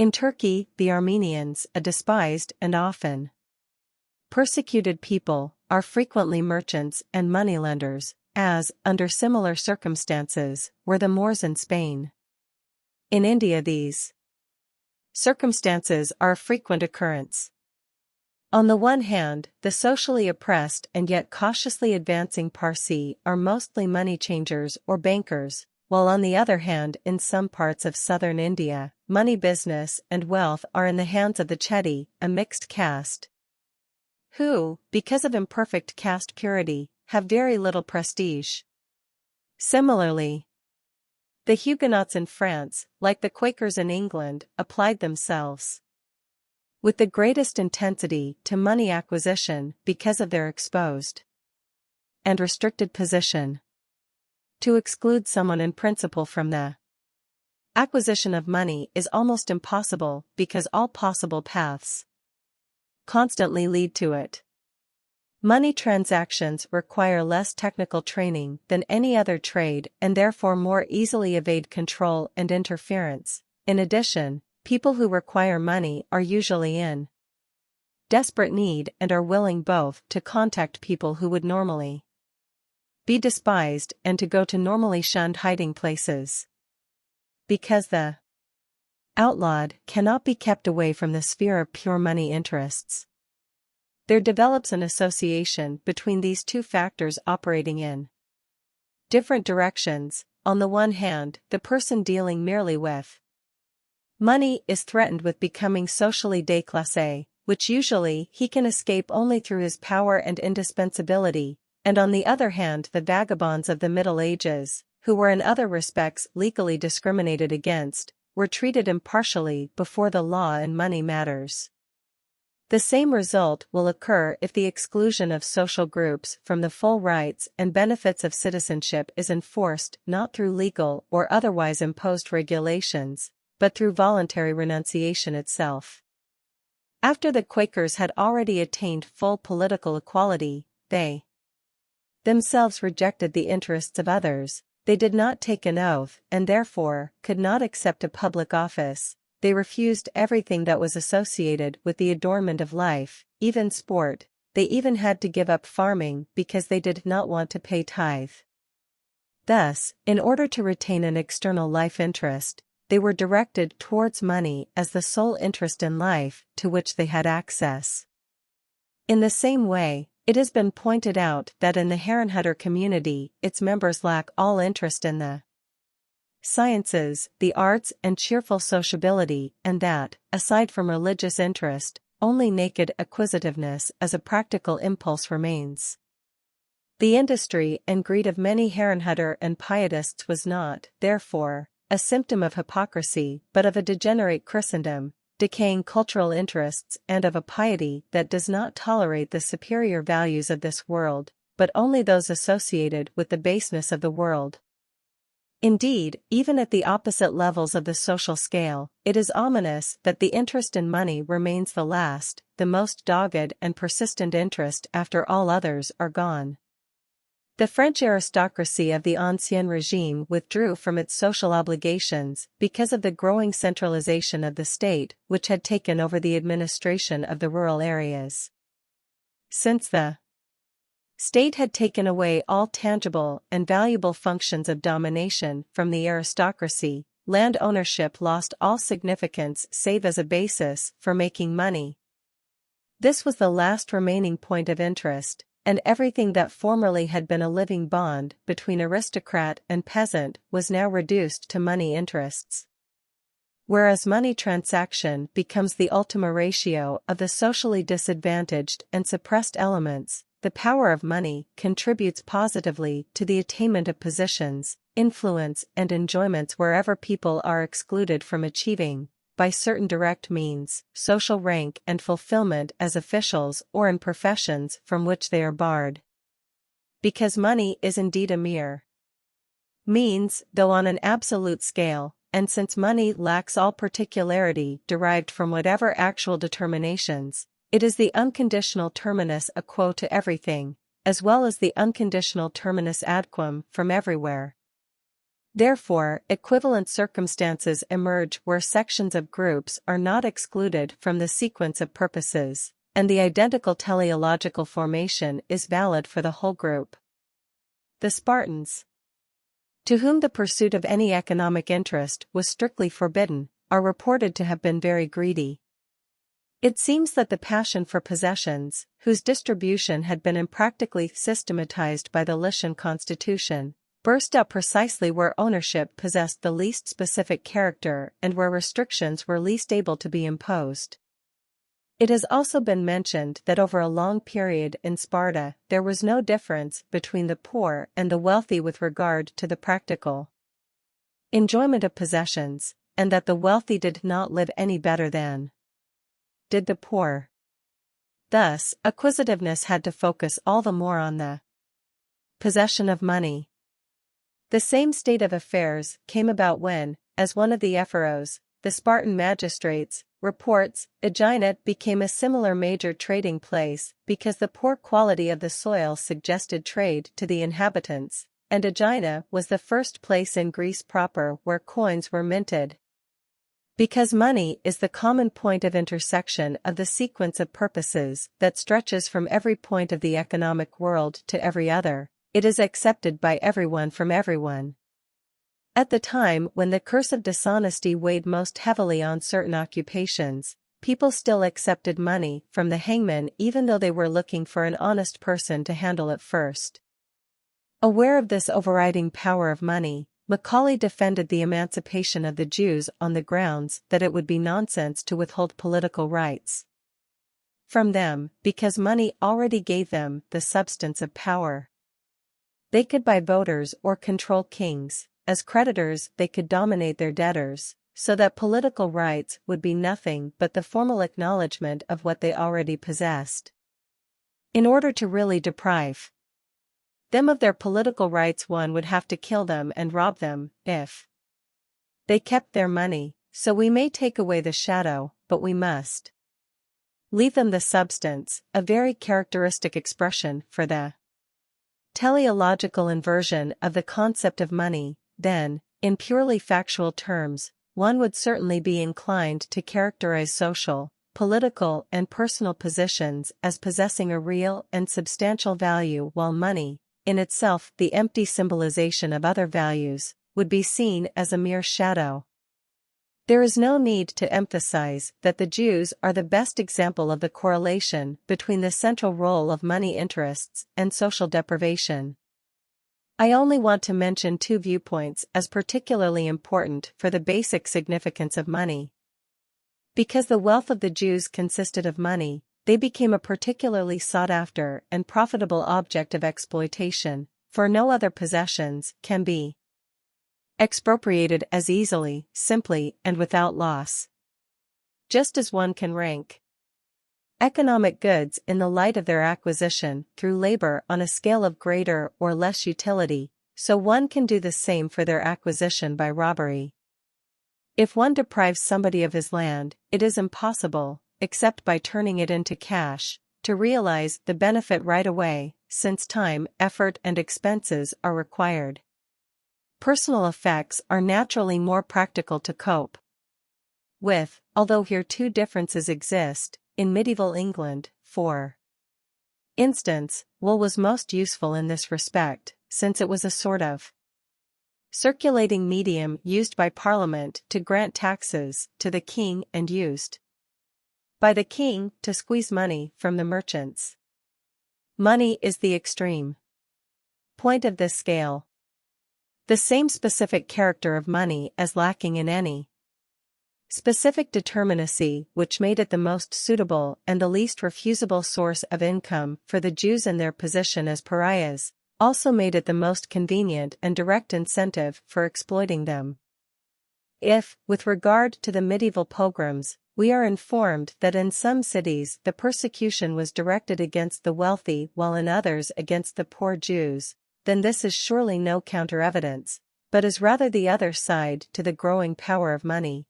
In Turkey, the Armenians, a despised and often persecuted people, are frequently merchants and moneylenders, as, under similar circumstances, were the Moors in Spain. In India these circumstances are a frequent occurrence. On the one hand, the socially oppressed and yet cautiously advancing Parsi are mostly money changers or bankers, while on the other hand in some parts of southern India, money business and wealth are in the hands of the Chetty, a mixed caste, who, because of imperfect caste purity, have very little prestige. Similarly, the Huguenots in France, like the Quakers in England, applied themselves with the greatest intensity to money acquisition because of their exposed and restricted position. To exclude someone in principle from the acquisition of money is almost impossible because all possible paths constantly lead to it. Money transactions require less technical training than any other trade and therefore more easily evade control and interference. In addition, people who require money are usually in desperate need and are willing both to contact people who would normally be despised and to go to normally shunned hiding places. Because the outlawed cannot be kept away from the sphere of pure money interests, there develops an association between these two factors operating in different directions. On the one hand, the person dealing merely with money is threatened with becoming socially déclassé, which usually he can escape only through his power and indispensability, and on the other hand the vagabonds of the Middle Ages, who were in other respects legally discriminated against, were treated impartially before the law in money matters. The same result will occur if the exclusion of social groups from the full rights and benefits of citizenship is enforced not through legal or otherwise imposed regulations, but through voluntary renunciation itself. After the Quakers had already attained full political equality, they themselves rejected the interests of others, they did not take an oath and therefore could not accept a public office. They refused everything that was associated with the adornment of life, even sport. They even had to give up farming because they did not want to pay tithe. Thus, in order to retain an external life interest, they were directed towards money as the sole interest in life to which they had access. In the same way, it has been pointed out that in the Herrenhutter community, its members lack all interest in the sciences, the arts and cheerful sociability, and that, aside from religious interest, only naked acquisitiveness as a practical impulse remains. The industry and greed of many Herrenhutter and pietists was not, therefore, a symptom of hypocrisy but of a degenerate Christendom, decaying cultural interests and of a piety that does not tolerate the superior values of this world, but only those associated with the baseness of the world. Indeed, even at the opposite levels of the social scale, it is ominous that the interest in money remains the last, the most dogged and persistent interest after all others are gone. The French aristocracy of the Ancien Régime withdrew from its social obligations because of the growing centralization of the state which had taken over the administration of the rural areas. Since the state had taken away all tangible and valuable functions of domination from the aristocracy, land ownership lost all significance save as a basis for making money. This was the last remaining point of interest, and everything that formerly had been a living bond between aristocrat and peasant was now reduced to money interests. Whereas money transaction becomes the ultima ratio of the socially disadvantaged and suppressed elements, the power of money contributes positively to the attainment of positions, influence and enjoyments wherever people are excluded from achieving, by certain direct means, social rank and fulfillment as officials or in professions from which they are barred. Because money is indeed a mere means, though on an absolute scale, and since money lacks all particularity derived from whatever actual determinations, it is the unconditional terminus a quo to everything, as well as the unconditional terminus ad quem from everywhere. Therefore, equivalent circumstances emerge where sections of groups are not excluded from the sequence of purposes, and the identical teleological formation is valid for the whole group. The Spartans, to whom the pursuit of any economic interest was strictly forbidden, are reported to have been very greedy. It seems that the passion for possessions, whose distribution had been impractically systematized by the Lycian constitution, burst out precisely where ownership possessed the least specific character and where restrictions were least able to be imposed. It has also been mentioned that over a long period in Sparta there was no difference between the poor and the wealthy with regard to the practical enjoyment of possessions, and that the wealthy did not live any better than did the poor. Thus, acquisitiveness had to focus all the more on the possession of money. The same state of affairs came about when, as one of the Ephyros, the Spartan magistrates, reports, Aegina became a similar major trading place because the poor quality of the soil suggested trade to the inhabitants, and Aegina was the first place in Greece proper where coins were minted. Because money is the common point of intersection of the sequence of purposes that stretches from every point of the economic world to every other, it is accepted by everyone from everyone. At the time when the curse of dishonesty weighed most heavily on certain occupations, people still accepted money from the hangman even though they were looking for an honest person to handle it first. Aware of this overriding power of money, Macaulay defended the emancipation of the Jews on the grounds that it would be nonsense to withhold political rights from them, because money already gave them the substance of power. They could buy voters or control kings. As creditors they could dominate their debtors, so that political rights would be nothing but the formal acknowledgement of what they already possessed. In order to really deprive them of their political rights, one would have to kill them and rob them, if they kept their money, so we may take away the shadow, but we must leave them the substance, a very characteristic expression for the teleological inversion of the concept of money. Then, in purely factual terms, one would certainly be inclined to characterize social, political and personal positions as possessing a real and substantial value, while money, in itself the empty symbolization of other values, would be seen as a mere shadow. There is no need to emphasize that the Jews are the best example of the correlation between the central role of money interests and social deprivation. I only want to mention two viewpoints as particularly important for the basic significance of money. Because the wealth of the Jews consisted of money, they became a particularly sought-after and profitable object of exploitation, for no other possessions can be expropriated as easily, simply, and without loss. Just as one can rank economic goods in the light of their acquisition through labor on a scale of greater or less utility, so one can do the same for their acquisition by robbery. If one deprives somebody of his land, it is impossible, except by turning it into cash, to realize the benefit right away, since time, effort and expenses are required. Personal effects are naturally more practical to cope with, although here two differences exist. In medieval England, for instance, wool was most useful in this respect, since it was a sort of circulating medium used by Parliament to grant taxes to the king and used by the king to squeeze money from the merchants. Money is the extreme point of this scale. The same specific character of money as lacking in any specific determinacy which made it the most suitable and the least refusable source of income for the Jews in their position as pariahs, also made it the most convenient and direct incentive for exploiting them. If, with regard to the medieval pogroms, we are informed that in some cities the persecution was directed against the wealthy while in others against the poor Jews, then this is surely no counter-evidence, but is rather the other side to the growing power of money.